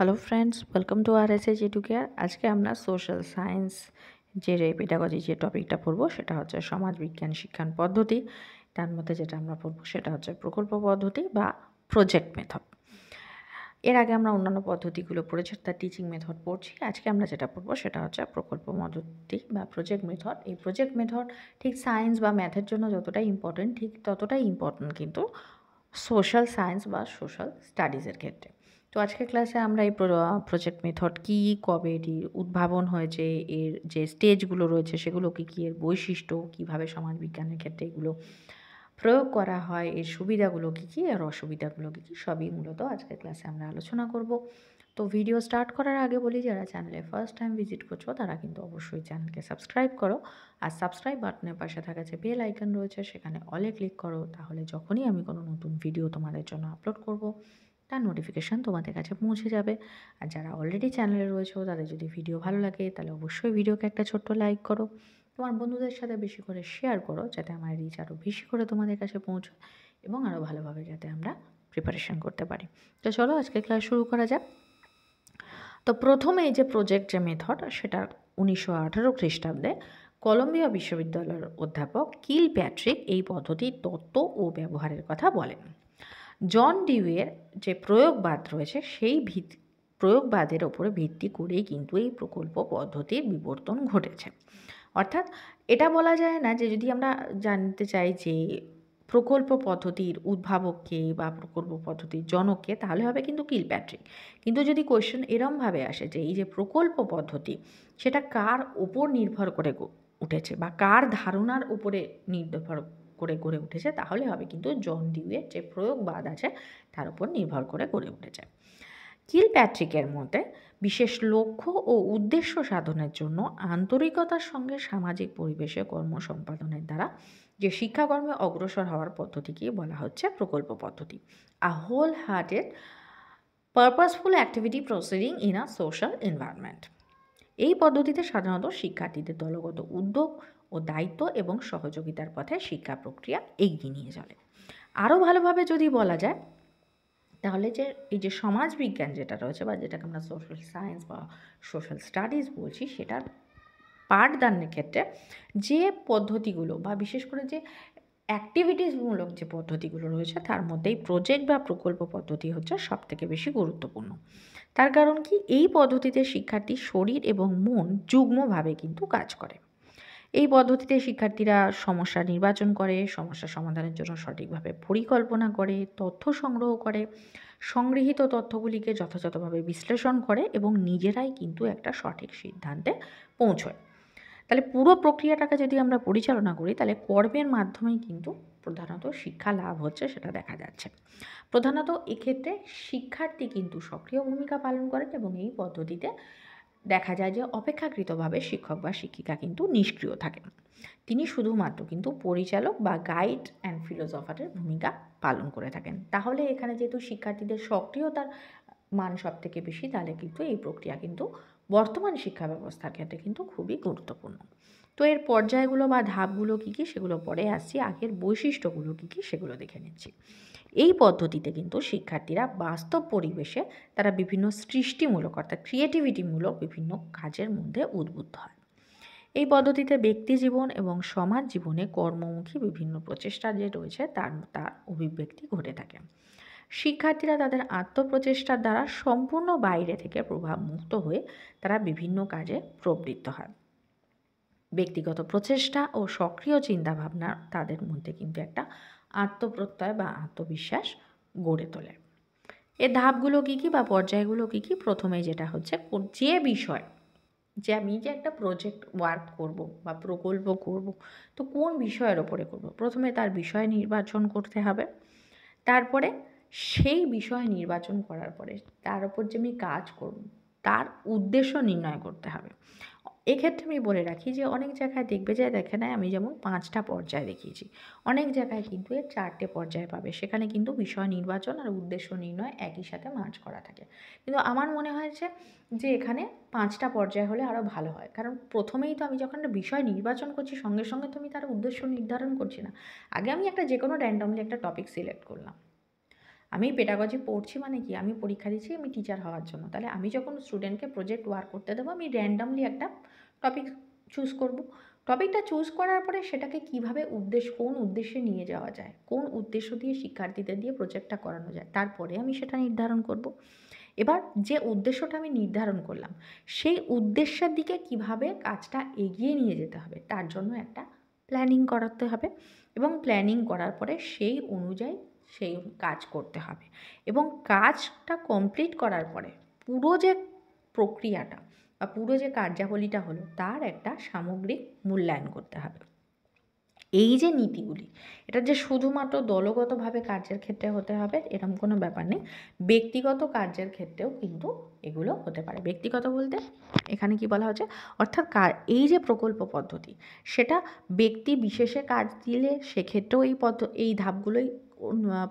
Hello friends, welcome to RSH educare. আজকে আমরা social science যে পেডাগজি যে টপিকটা পড়বো সেটা হচ্ছে সমাজবিজ্ঞান শিক্ষান পদ্ধতি। তার মধ্যে যেটা আমরা পড়বো সেটা হচ্ছে প্রকল্প পদ্ধতি বা প্রজেক্ট মেথড। এর আগে আমরা অন্যান্য পদ্ধতিগুলো পড়েছি, তার টিচিং মেথড পড়ছি। আজকে আমরা যেটা পড়বো সেটা হচ্ছে প্রকল্প পদ্ধতি বা প্রজেক্ট মেথড। এই প্রজেক্ট মেথড ঠিক সায়েন্স বা ম্যাথের জন্য যতটাই ইম্পর্টেন্ট, ঠিক ততটাই ইম্পর্টেন্ট কিন্তু সোশ্যাল সায়েন্স বা সোশ্যাল স্টাডিজের ক্ষেত্রে। তো আজকের ক্লাসে আমরা এই প্রজেক্ট মেথড কী, কবে এটির উদ্ভাবন হয়েছে, এর যে স্টেজগুলো রয়েছে সেগুলো কী কী, এর বৈশিষ্ট্য, কীভাবে সমাজবিজ্ঞানের ক্ষেত্রে এগুলো প্রয়োগ করা হয়, এর সুবিধাগুলো কী কী আর অসুবিধাগুলো কী কী, সবই মূলত আজকের ক্লাসে আমরা আলোচনা করব। তো ভিডিও স্টার্ট করার আগে বলি, যারা চ্যানেলে ফার্স্ট টাইম ভিজিট করছো তারা কিন্তু অবশ্যই চ্যানেলকে সাবস্ক্রাইব করো, আর সাবস্ক্রাইব বাটনের পাশে থাকা যে বেল আইকন রয়েছে সেখানে অলে ক্লিক করো। তাহলে যখনই আমি কোনো নতুন ভিডিও তোমাদের জন্য আপলোড করব তার নোটিফিকেশান তোমাদের কাছে পৌঁছে যাবে। আর যারা অলরেডি চ্যানেলে রয়েছে তাদের যদি ভিডিও ভালো লাগে তাহলে অবশ্যই ভিডিওকে একটা ছোট্ট লাইক করো, তোমার বন্ধুদের সাথে বেশি করে শেয়ার করো, যাতে আমার রিচ আরও বেশি করে তোমাদের কাছে পৌঁছয় এবং আরও ভালোভাবে যাতে আমরা প্রিপারেশন করতে পারি। তো চলো আজকে ক্লাস শুরু করা যাক। তো প্রথমে এই যে প্রজেক্ট যে মেথড, সেটা 1918 খ্রিস্টাব্দে কলম্বিয়া বিশ্ববিদ্যালয়ের অধ্যাপক কিল প্যাট্রিক এই পদ্ধতির তত্ত্ব ও ব্যবহারের কথা বলেন। জন ডিউয়ের যে প্রয়োগবাদ রয়েছে সেই প্রয়োগবাদের ওপরে ভিত্তি করেই কিন্তু এই প্রকল্প পদ্ধতির বিবর্তন ঘটেছে। অর্থাৎ এটা বলা যায় না যে, যদি আমরা জানতে চাই যে প্রকল্প পদ্ধতির উদ্ভাবককে বা প্রকল্প পদ্ধতির জনককে, তাহলে হবে কিন্তু কিলপ্যাট্রিক। কিন্তু যদি কোয়েশ্চেন এরমভাবে আসে যে এই যে প্রকল্প পদ্ধতি সেটা কার ওপর নির্ভর করে উঠেছে বা কার ধারণার উপরে নির্ভর করে গড়ে উঠেছে, তাহলে হবে কিন্তু জন ডিউয়ের যে প্রয়োগবাদ আছে তার উপর নির্ভর করে গড়ে উঠেছে। কিলপ্যাট্রিকের মতে বিশেষ লক্ষ্য ও উদ্দেশ্য সাধনের জন্য আন্তরিকতার সঙ্গে সামাজিক পরিবেশে কর্ম সম্পাদনের দ্বারা যে শিক্ষাকর্মে অগ্রসর হওয়ার পদ্ধতিকে বলা হচ্ছে প্রকল্প পদ্ধতি। A whole hearted purposeful activity proceeding in a social environment. এই পদ্ধতিতে সাধারণত শিক্ষার্থীদের দলগত উদ্যোগ ও দায়িত্ব এবং সহযোগিতার পথে শিক্ষা প্রক্রিয়া এগিয়ে নিয়ে চলে। আরও ভালোভাবে যদি বলা যায় তাহলে যে এই যে সমাজবিজ্ঞান যেটা রয়েছে বা যেটাকে আমরা সোশ্যাল সায়েন্স বা সোশ্যাল স্টাডিজ বলছি, সেটার পাঠদানের ক্ষেত্রে যে পদ্ধতিগুলো বা বিশেষ করে যে অ্যাক্টিভিটিসমূলক যে পদ্ধতিগুলো রয়েছে তার মধ্যেই প্রজেক্ট বা প্রকল্প পদ্ধতি হচ্ছে সবথেকে বেশি গুরুত্বপূর্ণ। তার কারণ কি, এই পদ্ধতিতে শিক্ষার্থীর শরীর এবং মন যুগ্মভাবে কিন্তু কাজ করে। এই পদ্ধতিতে শিক্ষার্থীরা সমস্যা নির্বাচন করে, সমস্যা সমাধানের জন্য সঠিকভাবে পরিকল্পনা করে, তথ্য সংগ্রহ করে, সংগৃহীত তথ্যগুলিকে যথাযথভাবে বিশ্লেষণ করে এবং নিজেরাই কিন্তু একটা সঠিক সিদ্ধান্তে পৌঁছয়। তাহলে পুরো প্রক্রিয়াটাকে যদি আমরা পরিচালনা করি তাহলে কর্মের মাধ্যমেই কিন্তু প্রধানত শিক্ষা লাভ হচ্ছে সেটা দেখা যাচ্ছে। প্রধানত এক্ষেত্রে শিক্ষার্থী কিন্তু সক্রিয় ভূমিকা পালন করেন এবং এই পদ্ধতিতে দেখা যায় যে অপেক্ষাকৃতভাবে শিক্ষক বা শিক্ষিকা কিন্তু নিষ্ক্রিয় থাকেন। তিনি শুধুমাত্র কিন্তু পরিচালক বা গাইড অ্যান্ড ফিলোসফারের ভূমিকা পালন করে থাকেন। তাহলে এখানে যেহেতু শিক্ষার্থীদের সক্রিয়তার মান সব থেকে বেশি, তাহলে কিন্তু এই প্রক্রিয়া কিন্তু বর্তমান শিক্ষা ব্যবস্থার ক্ষেত্রে কিন্তু খুবই গুরুত্বপূর্ণ। তো এর পর্যায়গুলো বা ধাপগুলো কী কী সেগুলো পরে আসছি, আগের বৈশিষ্ট্যগুলো কী কী সেগুলো দেখে নিচ্ছি। এই পদ্ধতিতে কিন্তু শিক্ষার্থীরা বাস্তব পরিবেশে তারা বিভিন্ন সৃষ্টিমূলক অর্থাৎ ক্রিয়েটিভিটিমূলক বিভিন্ন কাজের মধ্যে উদ্বুদ্ধ হয়। এই পদ্ধতিতে ব্যক্তি জীবন এবং সমাজ জীবনে কর্মমুখী বিভিন্ন প্রচেষ্টা যে রয়েছে তার অভিব্যক্তি ঘটে থাকে। শিক্ষার্থীরা তাদের আত্মপ্রচেষ্টার দ্বারা সম্পূর্ণ বাইরে থেকে প্রভাব মুক্ত হয়ে তারা বিভিন্ন কাজে প্রবৃত্ত হয়। ব্যক্তিগত প্রচেষ্টা ও সক্রিয় চিন্তাভাবনা তাদের মধ্যে কিন্তু একটা আত্মপ্রত্যয় বা আত্মবিশ্বাস গড়ে তোলে। এর ধাপগুলো কী কী বা পর্যায়গুলো কী কী? প্রথমে যেটা হচ্ছে যে বিষয়, যে আমি যে একটা প্রজেক্ট ওয়ার্ক করব বা প্রকল্প করব, তো কোন বিষয়ের ওপরে করব, প্রথমে তার বিষয় নির্বাচন করতে হবে। তারপরে সেই বিষয় নির্বাচন করার পরে তার ওপর যে আমি কাজ করব তার উদ্দেশ্য নির্ণয় করতে হবে। এক্ষেত্রে আমি বলে রাখি যে অনেক জায়গায় দেখবে যে দেখে নেয় আমি যেমন 5টা পর্যায় দেখিয়েছি, অনেক জায়গায় কিন্তু এর 4টে পর্যায় পাবে। সেখানে কিন্তু বিষয় নির্বাচন আর উদ্দেশ্য নির্ণয় একই সাথে মার্জ করা থাকে। কিন্তু আমার মনে হয়েছে যে এখানে 5টা পর্যায় হলে আরও ভালো হয়, কারণ প্রথমেই তো আমি যখন একটা বিষয় নির্বাচন করছি সঙ্গে সঙ্গে তো আমি তার উদ্দেশ্য নির্ধারণ করছি না। আগে আমি একটা যে কোনো র্যান্ডমলি একটা টপিক সিলেক্ট করলাম, আমি পেডাগজি পড়ছি মানে কি, আমি পরীক্ষা দিচ্ছি আমি টিচার হওয়ার জন্য, তাহলে আমি যখন স্টুডেন্টকে প্রজেক্ট ওয়ার্ক করতে দেবো আমি র্যান্ডামলি একটা টপিক চুজ করব। টপিকটা চুজ করার পরে সেটাকে কিভাবে কোন উদ্দেশ্যে নিয়ে যাওয়া যায়, কোন উদ্দেশ্য দিয়ে শিক্ষার্থীদের দিয়ে প্রজেক্টটা করানো যায়, তারপরে আমি সেটা নির্ধারণ করব। এবার যে উদ্দেশ্যটা আমি নির্ধারণ করলাম সেই উদ্দেশ্যের দিকে কিভাবে কাজটা এগিয়ে নিয়ে যেতে হবে তার জন্য একটা প্ল্যানিং করাতে হবে, এবং প্ল্যানিং করার পরে সেই অনুযায়ী সেই কাজ করতে হবে, এবং কাজটা কমপ্লিট করার পরে পুরো যে প্রক্রিয়াটা বা পুরো যে কার্যাবলীটা হলো তার একটা সামগ্রিক মূল্যায়ন করতে হবে। এই যে নীতিগুলি, এটা যে শুধুমাত্র দলগতভাবে কার্যের ক্ষেত্রে হতে হবে এরকম কোনো ব্যাপার নেই, ব্যক্তিগত কার্যের ক্ষেত্রেও কিন্তু এগুলো হতে পারে। ব্যক্তিগত বলতে এখানে কি বলা হচ্ছে, অর্থাৎ এই যে প্রকল্প পদ্ধতি সেটা ব্যক্তি বিশেষে কাজ দিলে সেক্ষেত্রেও এই ধাপগুলোই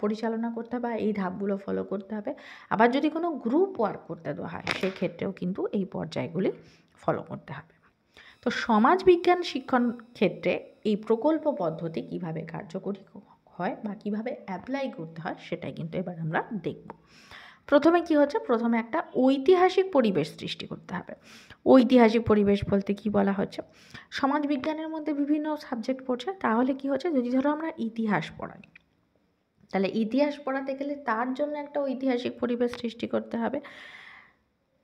পরিচালনা করতে হবে, এই ধাপগুলো ফলো করতে হবে। আবার যদি কোনো গ্রুপ ওয়ার্ক করতে দেওয়া হয় সেক্ষেত্রেও কিন্তু এই পর্যায়গুলি ফলো করতে হবে। তো সমাজবিজ্ঞান শিক্ষণ ক্ষেত্রে এই প্রকল্প পদ্ধতি কিভাবে কার্যকরী হয় বা কিভাবে অ্যাপ্লাই করতে হয় সেটাই কিন্তু এবার আমরা দেখব। প্রথমে কি হচ্ছে, প্রথমে একটা ঐতিহাসিক পরিবেশ সৃষ্টি করতে হবে। ঐতিহাসিক পরিবেশ বলতে কি বলা হচ্ছে, সমাজবিজ্ঞানের মধ্যে বিভিন্ন সাবজেক্ট পড়ছে, তাহলে কি হচ্ছে, যদি ধরো আমরা ইতিহাস পড়াই তাহলে ইতিহাস পড়াতে গেলে তার জন্য একটা ঐতিহাসিক পরিবেশ সৃষ্টি করতে হবে।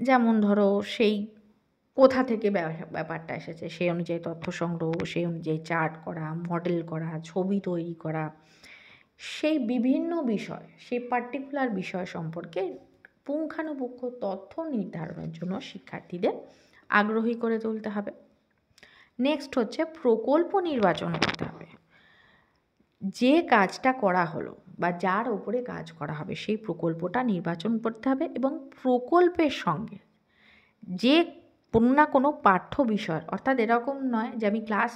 যেমন ধরো সেই কোথা থেকে ব্যাপারটা এসেছে সেই অনুযায়ী তথ্য সংগ্রহ, সেই অনুযায়ী চার্ট করা, মডেল করা, ছবি তৈরি করা, সেই বিভিন্ন বিষয়, সেই পার্টিকুলার বিষয় সম্পর্কে পুঙ্খানুপুঙ্খ তথ্য নির্ধারণের জন্য শিক্ষার্থীদের আগ্রহী করে তুলতে হবে। নেক্সট হচ্ছে প্রকল্প নির্বাচন করতে হবে। যে কাজটা করা হলো বা যার উপরে কাজ করা হবে সেই প্রকল্পটা নির্বাচন করতে হবে, এবং প্রকল্পের সঙ্গে যে কোনো না কোনো পাঠ্য বিষয়, অর্থাৎ এরকম নয় যে আমি ক্লাস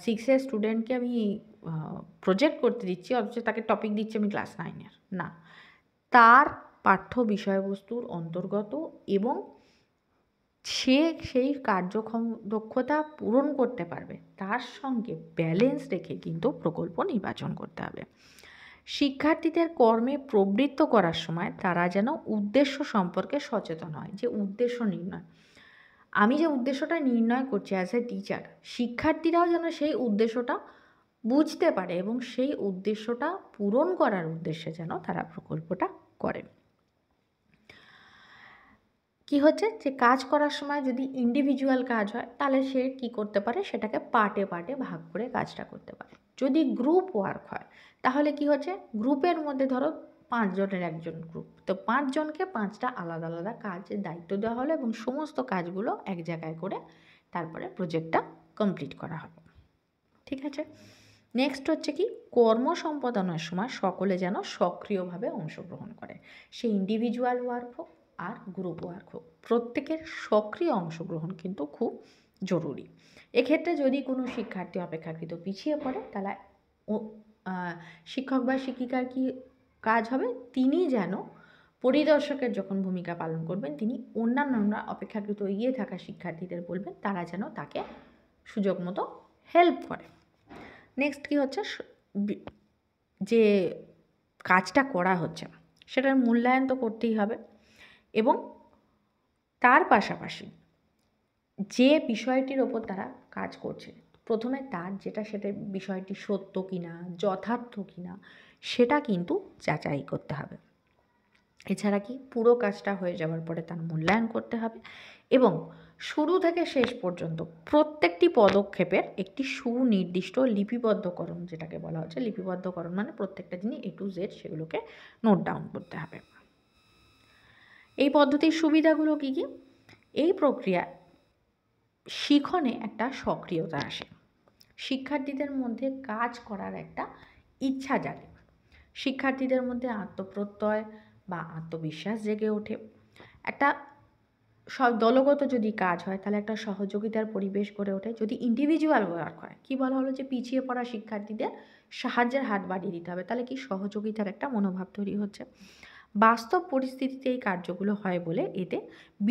6-এর স্টুডেন্টকে আমি প্রজেক্ট করতে দিচ্ছি অথচ তাকে টপিক দিচ্ছি আমি ক্লাস 9-এর, না, তার পাঠ্য বিষয়বস্তুর অন্তর্গত এবং সে সেই কার্যক্ষম দক্ষতা পূরণ করতে পারবে তার সঙ্গে ব্যালেন্স রেখে কিন্তু প্রকল্প নির্বাচন করতে হবে। শিক্ষার্থীদের কর্মে প্রবৃত্ত করার সময় তারা যেন উদ্দেশ্য সম্পর্কে সচেতন হয়। যে উদ্দেশ্য নির্ণয়, আমি যে উদ্দেশ্যটা নির্ণয় করছি অ্যাজ এ টিচার, শিক্ষার্থীরাও যেন সেই উদ্দেশ্যটা বুঝতে পারে এবং সেই উদ্দেশ্যটা পূরণ করার উদ্দেশ্যে যেন তারা প্রকল্পটা করে। কি হচ্ছে যে কাজ করার সময় যদি ইন্ডিভিজুয়াল কাজ হয় তাহলে সে কি করতে পারে, সেটাকে পার্টে পার্টে ভাগ করে কাজটা করতে পারে। যদি গ্রুপ ওয়ার্ক হয় তাহলে কি হচ্ছে, গ্রুপের মধ্যে ধরো 5 জনের একজন গ্রুপ, তো 5 জনকে 5টা আলাদা আলাদা কাজের দায়িত্ব দেওয়া হলো এবং সমস্ত কাজগুলো এক জায়গায় করে তারপরে প্রজেক্টটা কমপ্লিট করা হবে। ঠিক আছে, নেক্সট হচ্ছে কি, কর্ম সম্পাদনের সময় সকলে যেন সক্রিয়ভাবে অংশগ্রহণ করে। সে ইন্ডিভিজুয়াল ওয়ার্ক হোক আর গ্রুপ ওয়ার্ক হোক, প্রত্যেকের সক্রিয় অংশগ্রহণ কিন্তু খুব জরুরি। এক্ষেত্রে যদি কোনো শিক্ষার্থী অপেক্ষাকৃত পিছিয়ে পড়ে তাহলে শিক্ষক বা শিক্ষিকার কি কাজ হবে, তিনি যেন পরিদর্শকের যখন ভূমিকা পালন করবেন তিনি অন্যান্যরা অপেক্ষাকৃত এগিয়ে থাকা শিক্ষার্থীদের বলবেন তারা যেন তাকে সুযোগ মতো হেল্প করে। নেক্সট কি হচ্ছে, যে কাজটা করা হচ্ছে সেটার মূল্যায়ন তো করতেই হবে, এবং তার পাশাপাশি যে বিষয়টির ওপর তারা কাজ করছে প্রথমে তার সেটা বিষয়টি সত্য কিনা, যথার্থ কিনা সেটা কিন্তু যাচাই করতে হবে। এছাড়া কি, পুরো কাজটা হয়ে যাওয়ার পরে তার মূল্যায়ন করতে হবে, এবং শুরু থেকে শেষ পর্যন্ত প্রত্যেকটি পদক্ষেপের একটি সুনির্দিষ্ট লিপিবদ্ধকরণ, যেটাকে বলা হচ্ছে লিপিবদ্ধকরণ, মানে প্রত্যেকটা জিনিস A to Z সেগুলোকে নোট ডাউন করতে হবে। এই পদ্ধতির সুবিধাগুলো কী কী, এই প্রক্রিয়া শিখনে একটা সক্রিয়তা আসে, শিক্ষার্থীদের মধ্যে কাজ করার একটা ইচ্ছা জাগে, শিক্ষার্থীদের মধ্যে আত্মপ্রত্যয় বা আত্মবিশ্বাস জেগে ওঠে। একটা দলগত যদি কাজ হয় তাহলে একটা সহযোগিতার পরিবেশ গড়ে ওঠে। যদি ইন্ডিভিজুয়াল ওয়ার্ক হয়, কি বলা হলো যে পিছিয়ে পড়া শিক্ষার্থীদের সাহায্যের হাত বাড়িয়ে দিতে হবে, তাহলে কি সহযোগিতার একটা মনোভাব তৈরি হচ্ছে। বাস্তব পরিস্থিতিতে এই কার্যগুলো হয় বলে এতে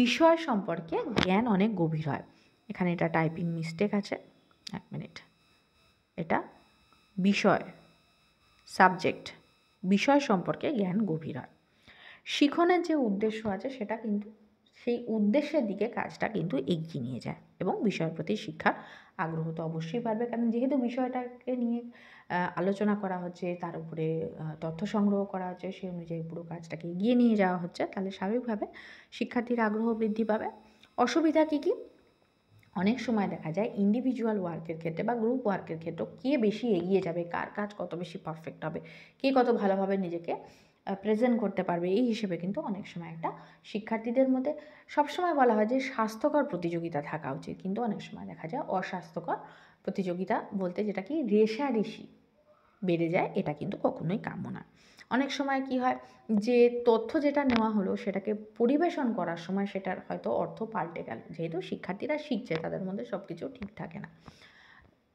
বিষয় সম্পর্কে জ্ঞান অনেক গভীর হয়। এখানে এটা টাইপিং মিস্টেক আছে, 1 মিনিট, এটা বিষয় সাবজেক্ট বিষয় সম্পর্কে জ্ঞান গভীর হয়। শিখনের যে উদ্দেশ্য আছে সেটা কিন্তু সেই উদ্দেশ্যের দিকে কাজটা কিন্তু এগিয়ে নিয়ে যায় এবং বিষয়ের প্রতি শিক্ষার আগ্রহ তো অবশ্যই বাড়বে, কারণ যেহেতু বিষয়টাকে নিয়ে আলোচনা করা হচ্ছে, তার উপরে তথ্য সংগ্রহ করা হচ্ছে, সেই অনুযায়ী পুরো কাজটাকে এগিয়ে নিয়ে যাওয়া হচ্ছে, তাহলে স্বাভাবিকভাবে শিক্ষার্থীর আগ্রহ বৃদ্ধি পাবে। অসুবিধা কী কী? অনেক সময় দেখা যায় ইন্ডিভিজুয়াল ওয়ার্কের ক্ষেত্রে বা গ্রুপ ওয়ার্কের ক্ষেত্রেও কে বেশি এগিয়ে যাবে, কার কাজ কত বেশি পারফেক্ট হবে, কে কত ভালোভাবে নিজেকে প্রেজেন্ট করতে পারবে, এই হিসেবে কিন্তু অনেক সময় একটা শিক্ষার্থীদের মধ্যে সবসময় বলা হয় যে স্বাস্থ্যকর প্রতিযোগিতা থাকা উচিত, কিন্তু অনেক সময় দেখা যায় অস্বাস্থ্যকর প্রতিযোগিতা বলতে যেটা কি রেষারেষি বেড়ে যায়, এটা কিন্তু কখনোই কাম্য না। অনেক সময় কি হয় যে তথ্য যেটা নেওয়া হলো সেটাকে পরিবেশন করার সময় সেটার হয়তো অর্থ পাল্টে গেল, যেহেতু শিক্ষার্থীরা শিখছে তাদের মধ্যে সব কিছু ঠিক থাকে না।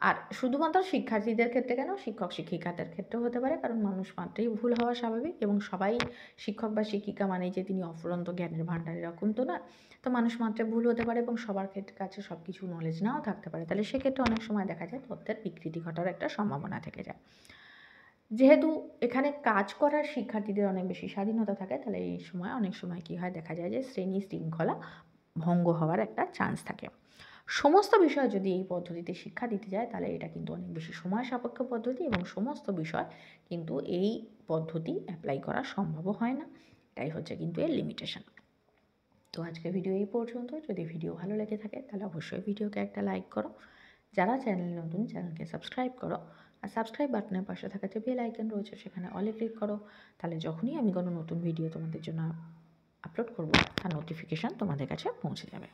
আর শুধুমাত্র শিক্ষার্থীদের ক্ষেত্রে কেন, শিক্ষক শিক্ষিকাদের ক্ষেত্রেও হতে পারে, কারণ মানুষ মাত্রই ভুল হওয়া স্বাভাবিক এবং সবাই শিক্ষক বা শিক্ষিকা মানেই যে তিনি অফুরন্ত জ্ঞানের ভাণ্ডার এরকম তো না। তো মানুষ মাত্রই ভুল হতে পারে এবং সবার ক্ষেত্রে কাছে সব কিছু নলেজ নাও থাকতে পারে, তাহলে সেক্ষেত্রে অনেক সময় দেখা যায় তথ্যের বিকৃতি ঘটার একটা সম্ভাবনা থেকে যায়। যেহেতু এখানে কাজ করার শিক্ষার্থীদের অনেক বেশি স্বাধীনতা থাকে, তাহলে এই সময় অনেক সময় কী হয়, দেখা যায় যে শ্রেণী শৃঙ্খলা ভঙ্গ হওয়ার একটা চান্স থাকে। সমস্ত বিষয় যদি এই পদ্ধতিতে শিক্ষা দিতে যায় তাহলে এটা কিন্তু অনেক বেশি সময় সাপেক্ষ পদ্ধতি এবং সমস্ত বিষয় কিন্তু এই পদ্ধতি অ্যাপ্লাই করা সম্ভব হয় না। এটাই হচ্ছে কিন্তু এর লিমিটেশন। তো আজকে ভিডিও এই পর্যন্ত। যদি ভিডিও ভালো লেগে থাকে তাহলে অবশ্যই ভিডিওকে একটা লাইক করো। যারা চ্যানেলে নতুন চ্যানেলকে সাবস্ক্রাইব করো, আর সাবস্ক্রাইব বাটনের পাশে থাকা যে বেল আইকন রয়েছে সেখানে অলে ক্লিক করো, তাহলে যখনই আমি কোনো নতুন ভিডিও তোমাদের জন্য আপলোড করব তার নোটিফিকেশান তোমাদের কাছে পৌঁছে যাবে।